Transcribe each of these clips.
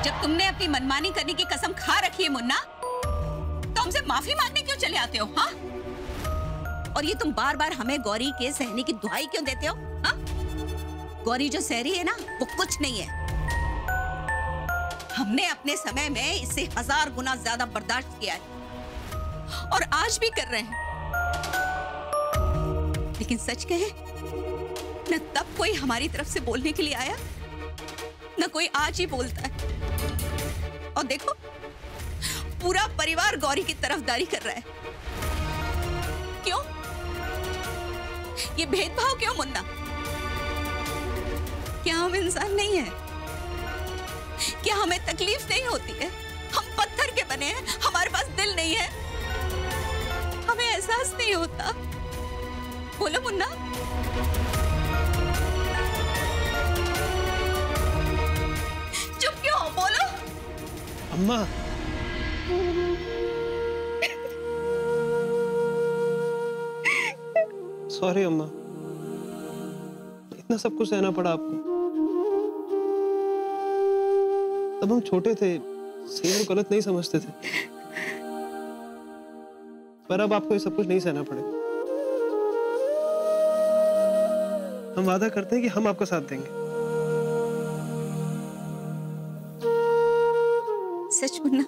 जब तुमने अपनी मनमानी करने की कसम खा रखी है मुन्ना, तो हमसे माफी मांगने क्यों चले आते हो? हाँ? और ये तुम बार बार हमें गौरी के सहने की दुहाई क्यों देते हो? हाँ? गौरी जो सह रही है ना, वो कुछ नहीं है। हमने अपने समय में इससे 1000 गुना ज्यादा बर्दाश्त किया है और आज भी कर रहे हैं। लेकिन सच कहे, न तब कोई हमारी तरफ से बोलने के लिए आया, न कोई आज ही बोलता है। और देखो, पूरा परिवार गौरी की तरफदारी कर रहा है। क्यों? ये भेदभाव क्यों मुन्ना? क्या हम इंसान नहीं है? क्या हमें तकलीफ नहीं होती है? हम पत्थर के बने हैं, हमारे पास दिल नहीं है, हमें एहसास नहीं होता? बोलो मुन्ना। चुप क्यों हो? बोलो। अम्मा, सॉरी अम्मा, इतना सब कुछ सहना पड़ा आपको। तब हम छोटे थे, सही और गलत नहीं समझते थे, पर अब आपको ये सब कुछ नहीं सहना पड़ेगा। हम वादा करते हैं कि हम आपका साथ देंगे। सच मुन्ना,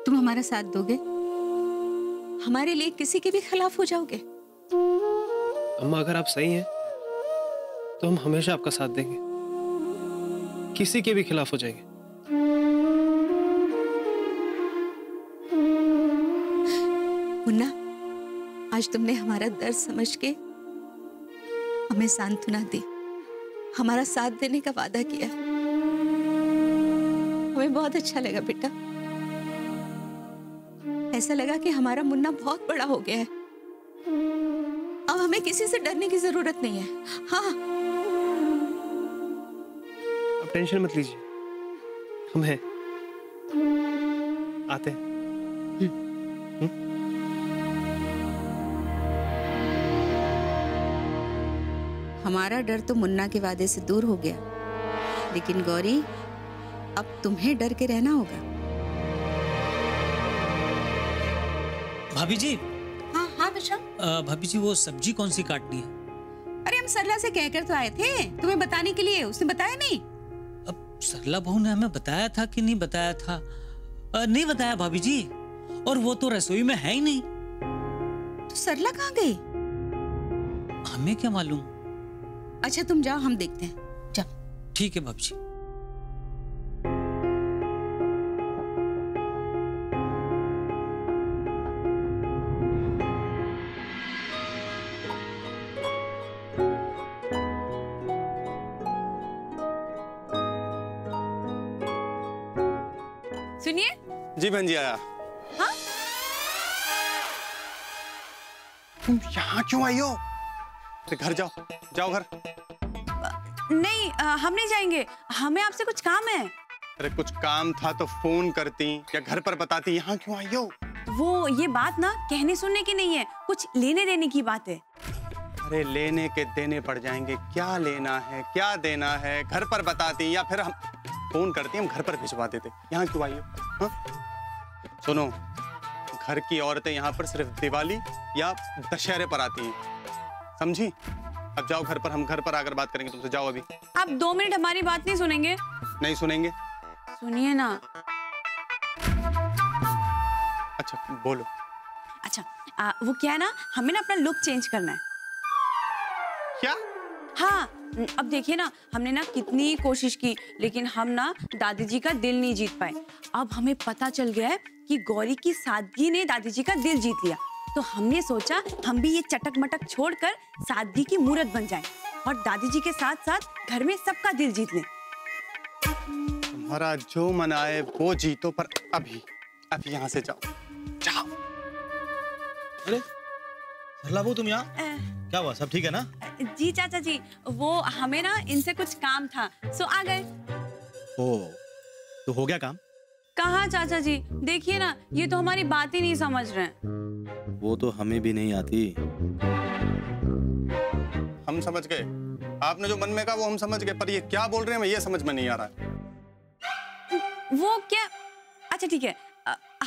तुम हमारा साथ दोगे? हमारे लिए किसी के भी खिलाफ हो जाओगे? अम्मा, अगर आप सही हैं तो हम हमेशा आपका साथ देंगे, किसी के भी खिलाफ हो जाएंगे। मुन्ना, आज तुमने हमारा दर्द समझ के हमें सांत्वना दी, हमारा साथ देने का वादा किया। हमें बहुत अच्छा लगा बेटा। ऐसा लगा कि हमारा मुन्ना बहुत बड़ा हो गया है। अब हमें किसी से डरने की जरूरत नहीं है। हाँ, आप टेंशन मत लीजिए, हम हैं, आते हैं। हमारा डर तो मुन्ना के वादे से दूर हो गया, लेकिन गौरी, अब तुम्हें डर के रहना होगा। भाभी जी। हाँ हाँ बेटा। भाभी जी, वो सब्जी कौन सी काटनी है? अरे हम सरला से कहकर तो आए थे तुम्हें बताने के लिए, उसने बताया नहीं। अब सरला बहू ने हमें बताया था कि नहीं बताया था? नहीं बताया भाभी जी, और वो तो रसोई में है ही नहीं। तो सरला कहाँ गई? हमें क्या मालूम। अच्छा तुम जाओ, हम देखते हैं। जाओ। ठीक है भाभी जी। सुनिए। जी बहन जी, आया। हाँ? तुम यहाँ क्यों आई हो? घर जाओ, जाओ घर। नहीं, हम नहीं जाएंगे, हमें आपसे कुछ काम है। अरे कुछ काम था तो फोन करती या घर पर बताती, यहाँ क्यों आई हो? वो ये बात ना कहने सुनने की नहीं है, कुछ लेने देने की बात है। अरे लेने के देने पड़ जाएंगे, क्या लेना है क्या देना है? घर पर बताती या फिर हम फोन करती, हम घर पर भिजवा देते। यहाँ क्यों आई हो? हाँ? सुनो, घर की औरतें यहाँ पर सिर्फ दिवाली या दशहरे पर आती हैं, समझी? अब जाओ घर पर, हम घर पर आकर बात करेंगे तुमसे। जाओ अभी। आप 2 मिनट हमारी बात नहीं सुनेंगे? नहीं सुनेंगे। सुनिए ना। अच्छा बोलो। अच्छा, वो क्या है ना, हमें ना अपना लुक चेंज करना है। क्या? हाँ, अब देखिए ना, हमने ना कितनी कोशिश की, लेकिन हम ना दादी जी का दिल नहीं जीत पाए। अब हमें पता चल गया है कि गौरी की सादगी ने दादी जी का दिल जीत लिया, तो हमने सोचा हम भी ये चटक मटक छोड़कर सादगी की मूरत बन जाएं और दादी जी के साथ साथ घर में सबका दिल जीत लें। तुम्हारा जो मन आए वो जीतो, पर अभी अभी यहाँ से जाओ, जाओ। अरे सरला बहू, तुम यहाँ? क्या हुआ, सब ठीक है ना? जी चाचा जी, वो हमें ना इनसे कुछ काम था, सो आ गए। ओ, तो हो गया काम? कहाँ चाचा जी, देखिए ना, ये तो हमारी बात ही नहीं समझ रहे हैं। वो तो हमें भी नहीं आती। हम समझ गए, आपने जो मन में कहा वो हम समझ गए, पर ये क्या बोल रहे हैं मैं ये समझ में नहीं आ रहा है। वो क्या, अच्छा ठीक है,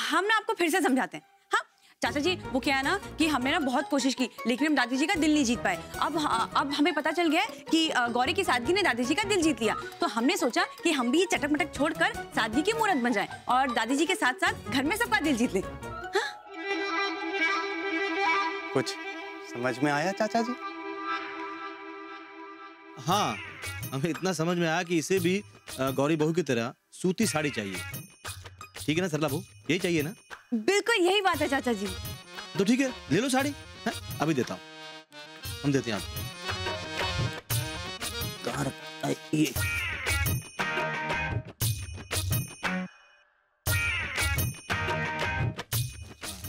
हम ना आपको फिर से समझाते हैं। हाँ चाचा जी, वो क्या है ना कि हमने ना बहुत कोशिश की लेकिन हम दादी जी का दिल नहीं जीत पाए। अब हमें पता चल गया है कि गौरी की सादगी ने दादी जी का दिल जीत लिया, तो हमने सोचा कि हम भी ये चटक मटक छोड़कर सादगी की मूरत बन जाएं और दादी जी के साथ साथ घर में सबका दिल जीत ले। हाँ? कुछ समझ में आया चाचा जी? हाँ, हमें इतना समझ में आया कि इसे भी गौरी बहू की तरह सूती साड़ी चाहिए। ठीक है ना सरला बहू, यही चाहिए ना? बिल्कुल यही बात है चाचा जी। तो ठीक है, ले लो साड़ी। है? अभी देता हूँ, हम देते हैं आपको। कहाँ रखा है ये?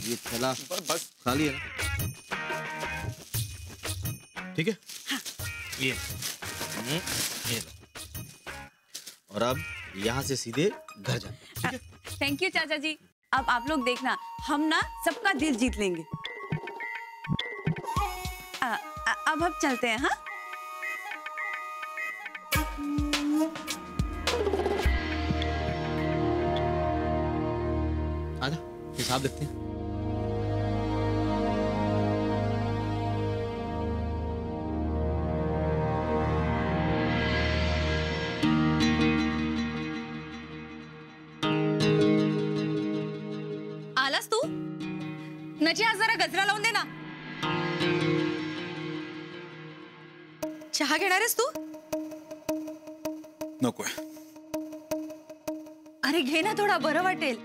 ये थैला बस खाली है ना? ठीक है। हाँ। ये लो। और अब यहाँ से सीधे घर जाना। ठीक है? थैंक यू चाचा जी। अब आप लोग देखना, हम ना सबका दिल जीत लेंगे। अब हम चलते हैं। हाँ आजा, हिसाब देखते हैं। आलास तू नची, आज जरा गजरा लावून दे ना. चहा घेणार आहेस तू? नकोय. अरे घे ना, थोडा बरं वाटेल.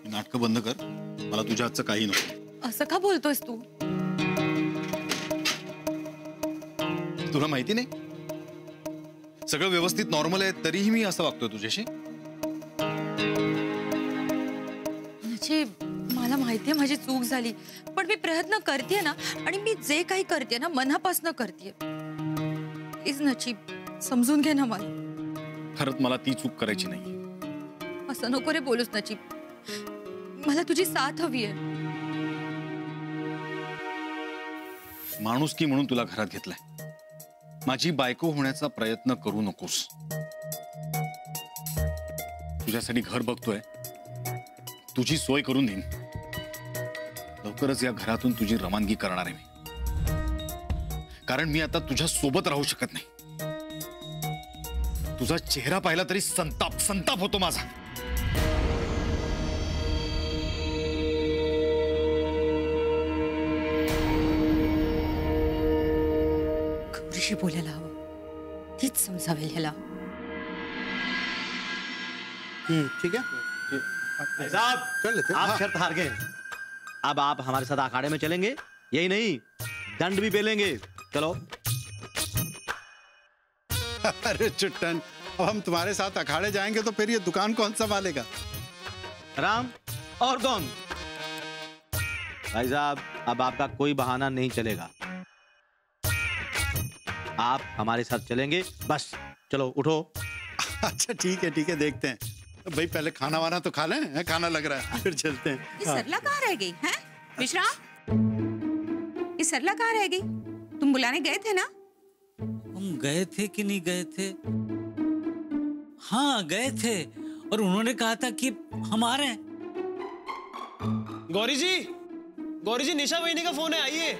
नाटकं बंद कर, मला तुझ्या हातचं काही नको. असं का बोलतोयस तू? तुला माहिती नाही, सगळं व्यवस्थित नॉर्मल आहे तरीही मी असं वागतोय तुझ्याशी. मला माहितीये माझी चूक झाली, पण मी प्रयत्न करतेय ना, आणि मी जे काही करतेय ना मनापासून करतेय. प्लीज नचिब, समजून घे ना मला. खरंच मला ती चूक करायची नाही. असं नको रे बोलूस नचिब, मला तुझी साथ हवी आहे. माणुसकी म्हणून तुला घरात घेतलंय. माझी बायको होण्याचा प्रयत्न करू नकोस. तुझ्यासाठी घर बघतोय, तुझी सोय करून देईन. लवकरच या घरातून तुझी रवानगी करणार आहे मी, कारण मी आता तुझ्या सोबत राहू शकत नाही. तुझा चेहरा पाहिला तरी संताप संताप होतो माझा. गौरीशी बोलायला हवं, तीच समजावेल ह्याला. ठीक है साहब, कर लेते हैं. आप हाँ. शर्त हार गए. अब आप हमारे साथ अखाड़े में चलेंगे, यही नहीं दंड भी पेलेंगे. चलो. अरे चुट्टन, अब हम तुम्हारे साथ अखाड़े जाएंगे तो फिर ये दुकान कौन संभालेगा? राम और कौन? भाई साहब, अब आपका कोई बहाना नहीं चलेगा. आप हमारे साथ चलेंगे, बस. चलो उठो. अच्छा ठीक है देखते हैं. भाई पहले खाना वाना तो खा लें, खाना लग रहा है, फिर चलते हैं. ये सरला कहाँ रह गई हैं? मिश्रा, ये सरला कहाँ रह गई? तुम बुलाने गए थे ना? हम गए थे कि नहीं गए थे? हाँ गए थे, और उन्होंने कहा था कि हम आ रहे हैं. गौरी जी, निशा बहनी का फोन है, आइए.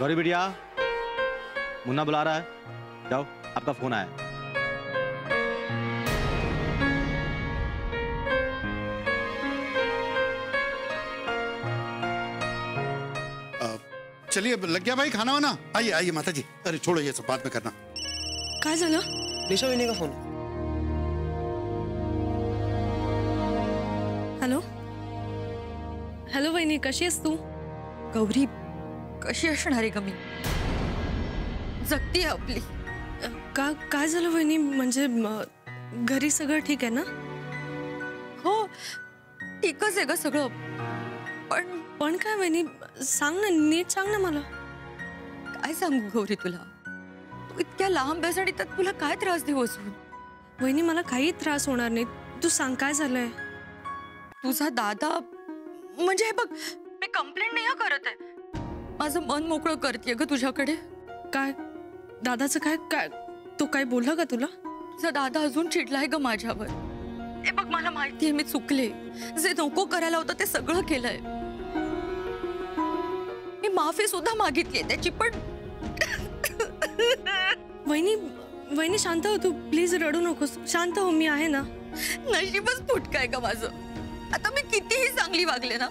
गौरी बिटिया, मुन्ना बुला रहा है. जाओ, आपका फोन आया. चलिए, लग गया भाई खाना वाना. आइए माता जी. अरे छोड़ो ये सब, बात में करना. काय झालं? निशा बहनी का फोन. हॅलो वहिनी, कशी आहेस तू? गौरी कशी असणार आहे ग मी? जगती आपली. काय झालं वहिनी? म्हणजे घरी सगळं ठीक आहे ना? हो ठीकच आहे ग सगळं, पण काय वहिनी, सांग ना, नीट सांग ना मला. काय सांगू गौरी तुला? तू इतक्या लांब आहेस आणि त्यात तुला काय त्रास देऊ असून? वहिनी मला काही त्रास होणार नाही. तू सांग काय झालंय? तुझा दादा, म्हणजे हे बघ, मी कंप्लेंट नाही करत आहे, माझं मन मोकळं करतेय ग तुझ्याकडे. काय दादाचं काय काय तो काय बोलला का तुला? तुझा दादा अजून चिडलाय ग माझ्यावर. हे बघ मला माहितीये मी चुकले, जे नको करायला होतं ते सगळं केलंय. मी माफी सुद्धा मागितलीये त्याची, पण वहिनी शांत हो तू, प्लीज रडू नकोस. शांत हो, मी आहे ना. नशीबच फुटकाय ग माझं. आता मी कितीही चांगली वागले ना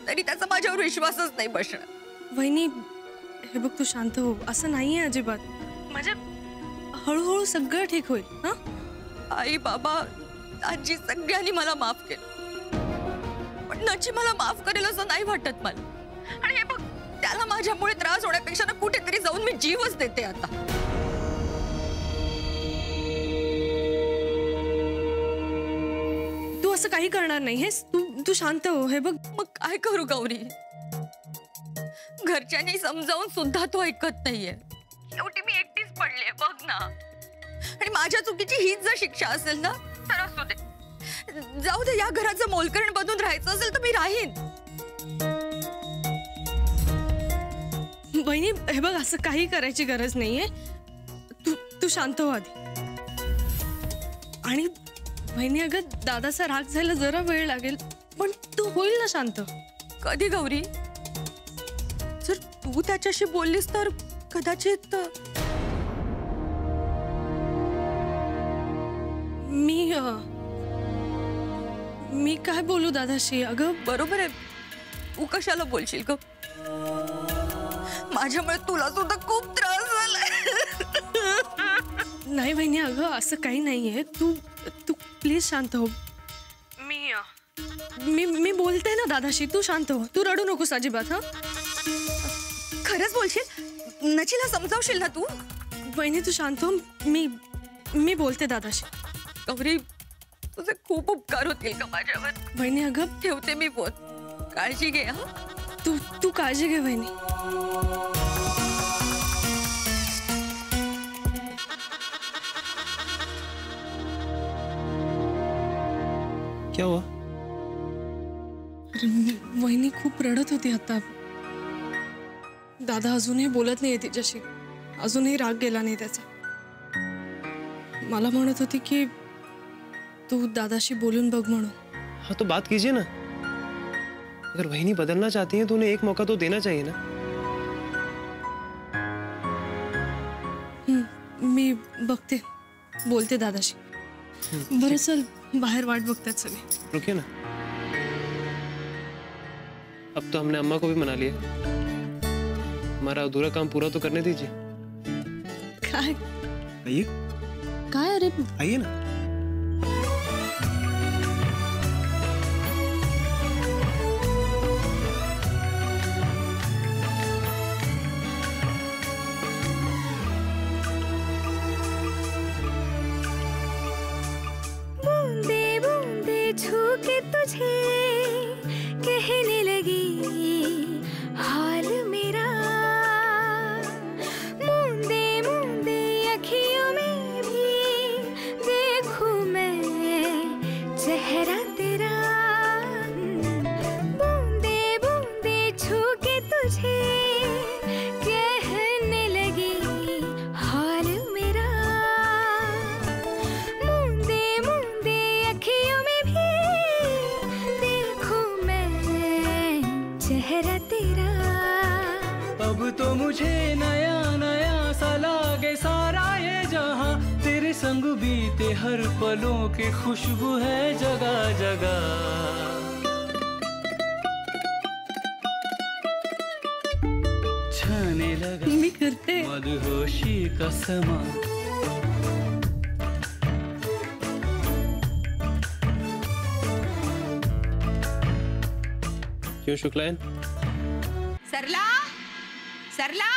तरी त्याचा माझ्यावर विश्वासच नाही बसणार. वहिनी हे बघ तू शांत हो, असं नाहीये अजिबात. म्हणजे हळूहळू सगळं ठीक होईल. हा आई बाबा आजी सगळ्यांनी मला माफ केलं, पण नची मला माफ करेल असं नाही वाटत मला. आणि हे बघ त्याला माझ्यामुळे त्रास होण्यापेक्षा ना कुठेतरी जाऊन मी जीवच देते आता. तू असं काही करणार नाही हेस. तू शांत हो. हे बघ मग काय करू गौरी? घरच्यांनी समजावून सुद्धा तो ऐकत नाहीये. शेवटी मी एकटीच पडले बघ ना. आणि माझ्या चुकीची हीच जर शिक्षा असेल ना तर असू दे, जाऊ दे. या घराचं मोलकरण बनून राहायचं असेल तर मी राहीन. वहिनी हे बघ असं काही करायची गरज नाहीये. तू शांत हो आधी. आणि वहिनी अगं दादाचा राग जायला जरा वेळ लागेल, पण तू होईल ना शांत. कधी गौरी? जर तू त्याच्याशी बोललीस तर कदाचित. मी काय बोलू दादाशी? अगं बरोबर आहे, तू कशाला बोलशील ग? माझ्यामुळे तुला सुद्धा खूप त्रास झालाय. नाही वहिनी अगं असं काही नाहीये. तू प्लीज शांत हो. मी बोलते ना दादाशी, तू शांत हो. तू रडू नकोस अजिबात. हा खरंच बोलशील? नचीला समजावशील ना तू? वहिनी तू शांत हो. मी बोलते दादाशी. गौरी तुझे खूप उपकार होतील का माझ्यावर. वहिनी अगं ठेवते मी फोन. काळजी घे. हा तू काळजी घे वहिनी. क्या हुआ? वहिनी खूप रडत होती आता. दादा अजूनही बोलत नाहीये तिच्याशी. अजूनही राग गेला नाही त्याचा. मला म्हणत होती की तू दादाशी बोलून बघ म्हणून. हाँ तो बात कीजिए ना. अगर वहिनी बदलना चाहती हैं तो उन्हें एक मौका तो देना चाहिए ना. मी बघते, बोलते दादाशी. बरं चल, बाहेर वाट बघतात सगळे. रुकिए ना, अब तो हमने अम्मा को भी मना लिया. हमारा अधूरा काम पूरा तो करने दीजिए. काय आइए. काय? अरे आइए ना. छूके तुझे कहने लगी हाल मेरा. मूंदे मूंदे अखियों में भी देखूं मैं चेहरा तेरा. बूंदे बूंदे छूके तुझे कहने लगी हाल मेरा. मूंदे मूंदे अखियों में चेहरा तेरा. अब तो मुझे नया नया सा लागे सारा ये जहां. तेरे संग बीते हर पलों की खुशबू है जगह जगह. छाने लगा मी करते. मदहोशी का समा. क्यों शुक्लायन? सरला, सरला.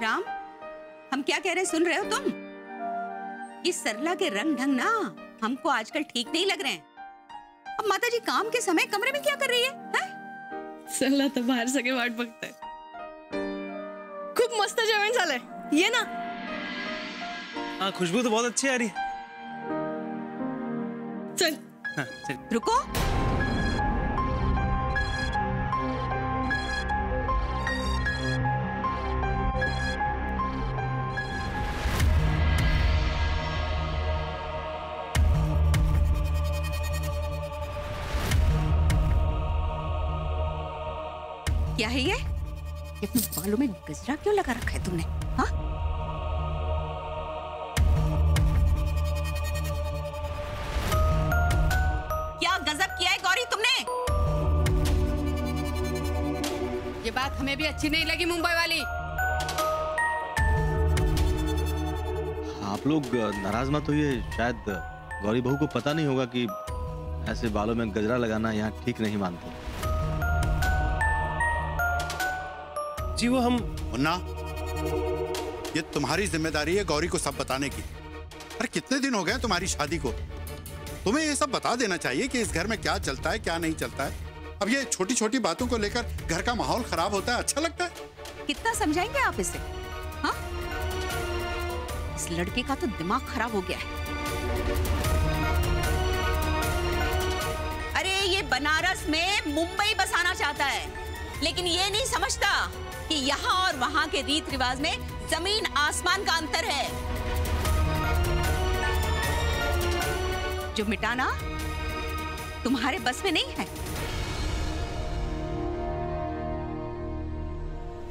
राम, हम क्या कह रहे हैं सुन रहे हो तुम? इस सरला के रंग ढंग ना हमको आजकल ठीक नहीं लग रहे हैं. अब माताजी काम के समय कमरे में क्या कर रही है? चला तर बाहेर सगळे वाट बघताय. खूप मस्त जेवण झालंय, ये ना. हाँ खुशबू तो बहुत अच्छी आ रही है. चल. हाँ चल. रुको. क्या है ये अपने बालों में गजरा क्यों लगा रखा है तुमने? हाँ, क्या गजब किया है गौरी तुमने? ये बात हमें भी अच्छी नहीं लगी मुंबई वाली। आप लोग नाराज मत होइए, शायद गौरी बहू को पता नहीं होगा कि ऐसे बालों में गजरा लगाना यहाँ ठीक नहीं मानते। जी वो हम मुन्ना, ये तुम्हारी जिम्मेदारी है गौरी को सब बताने की। अरे कितने दिन हो गए तुम्हारी शादी को, तुम्हें ये सब बता देना चाहिए कि इस घर में क्या चलता है क्या नहीं चलता है। अब ये छोटी छोटी बातों को लेकर घर का माहौल खराब होता है, अच्छा लगता है? कितना समझाएंगे आप इसे? हाँ, इस लड़के का तो दिमाग खराब हो गया है। अरे ये बनारस में मुंबई बसाना चाहता है, लेकिन ये नहीं समझता कि यहाँ और वहाँ के रीत रिवाज में जमीन आसमान का अंतर है, जो मिटाना तुम्हारे बस में नहीं है।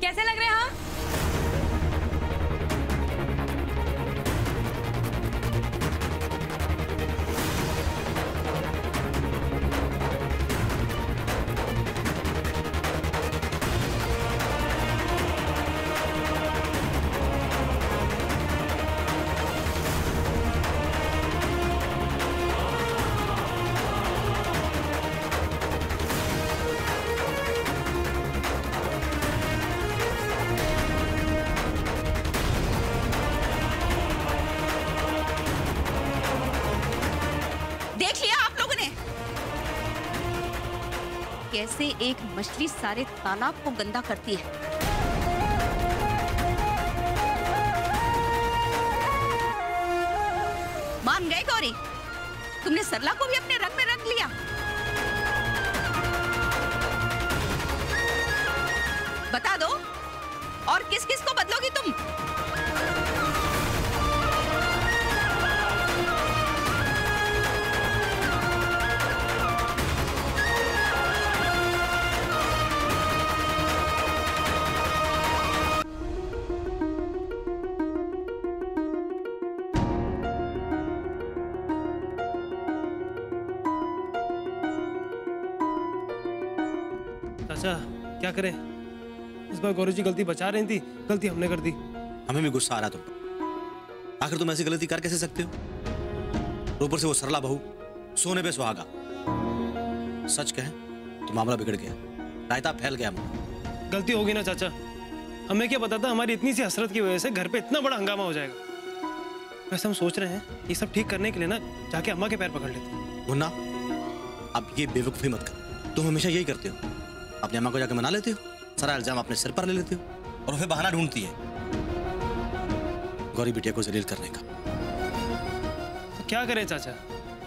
कैसे लग रहे हैं हम? कैसे एक मछली सारे तालाब को गंदा करती है। मान गए गौरी, तुमने सरला को भी अपने रंग में रंग लिया। बता दो, और किस किस को बदलोगी तुम? चाचा क्या करें, इस बार गौरी जी गलती बचा रही थी, गलती हमने कर दी। हमें भी गुस्सा आ रहा तुम पर। आखिर तुम ऐसी गलती कर कैसे सकते हो? ऊपर से वो सरला बहू, सोने पे सुहागा। सच कहें तो मामला बिगड़ गया, रायता फैल गया। गलती होगी ना चाचा, हमें क्या पता था हमारी इतनी सी हसरत की वजह से घर पे इतना बड़ा हंगामा हो जाएगा। वैसे हम सोच रहे हैं ये सब ठीक करने के लिए ना जाके अम्मा के पैर पकड़ लेते हैं। मुन्ना, अब ये बेवकूफी मत कर। तुम हमेशा यही करते हो, अपनी अम्मा को जाके मना लेते हो, सारा इल्जाम अपने सिर पर ले लेते हो और फिर बहाना ढूंढती है गौरी बिटिया को जलील करने का। तो क्या करें चाचा,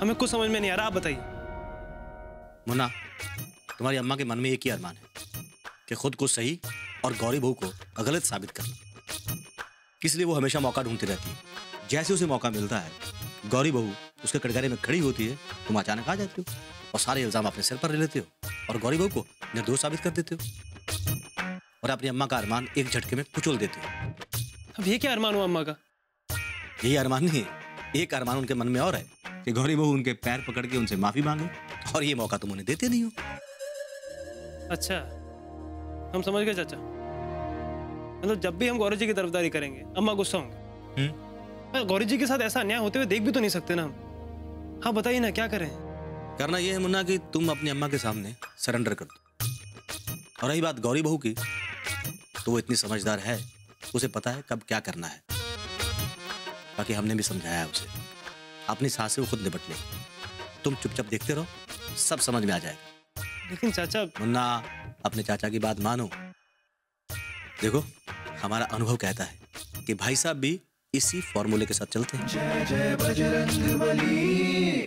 हमें कुछ समझ में नहीं आ रहा, आप बताइए। मुन्ना, तुम्हारी अम्मा के मन में एक ही अरमान है कि खुद को सही और गौरी बहू को गलत साबित करना। इसलिए वो हमेशा मौका ढूंढती रहती है। जैसे उसे मौका मिलता है, गौरी बहू उसके कटघरे में खड़ी होती है, तुम अचानक आ जाते हो और सारे इल्जाम अपने सिर पर ले लेते हो और गौरी बहू को निर्दोष साबित कर देते हो और अपनी अम्मा का अरमान एक झटके में कुचल देते हो। अब ये क्या अरमान हुआ अम्मा का? यही अरमान नहीं, एक अरमान उनके मन में और है कि गौरी बहू उनके पैर पकड़ के उनसे माफी मांगे, और ये मौका तुम उन्हें देते नहीं हो। अच्छा, हम समझ गए चाचा। मतलब जब भी हम गौरी जी की तरफदारी करेंगे अम्मा गुस्सा होंगे। गौरी जी के साथ ऐसा अन्याय होते हुए देख भी तो नहीं सकते ना हम। हाँ बताइए ना, क्या करें? करना यह है मुन्ना कि तुम अपनी अम्मा के सामने सरेंडर कर दो। और रही बात गौरी बहू की, तो वो इतनी समझदार है, उसे पता है कब क्या करना है। बाकी हमने भी समझाया है उसे, अपनी सांस से वो खुद निपट ले। तुम चुपचाप देखते रहो, सब समझ में आ जाएगा। लेकिन चाचा। मुन्ना, अपने चाचा की बात मानो। देखो, हमारा अनुभव कहता है कि भाई साहब भी इसी फॉर्मूले के साथ चलते हैं। जय जय बजरंगबली,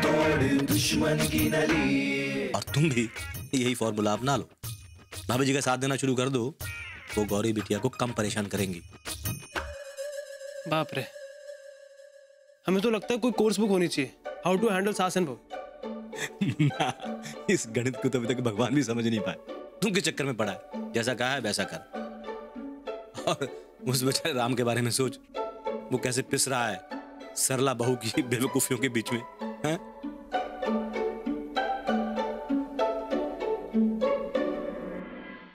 तोड़ दुश्मन की नली। और तुम भी यही फॉर्मूला अपना लो, भाभी जी का साथ देना शुरू कर दो, वो गौरी बिटिया को कम परेशान करेंगी। बाप रे, हमें तो लगता है कोई कोर्स बुक होनी चाहिए, हाउ टू हैंडल सास एंड बहू। इस गणित को तो अभी तक भगवान भी समझ नहीं पाए। तुम किस चक्कर में पड़ा है? जैसा कहा है वैसा कर। और उस बेचारे राम के बारे में सोच, वो कैसे पिस रहा है सरला बहू की बेवकूफियों के बीच में, हैं?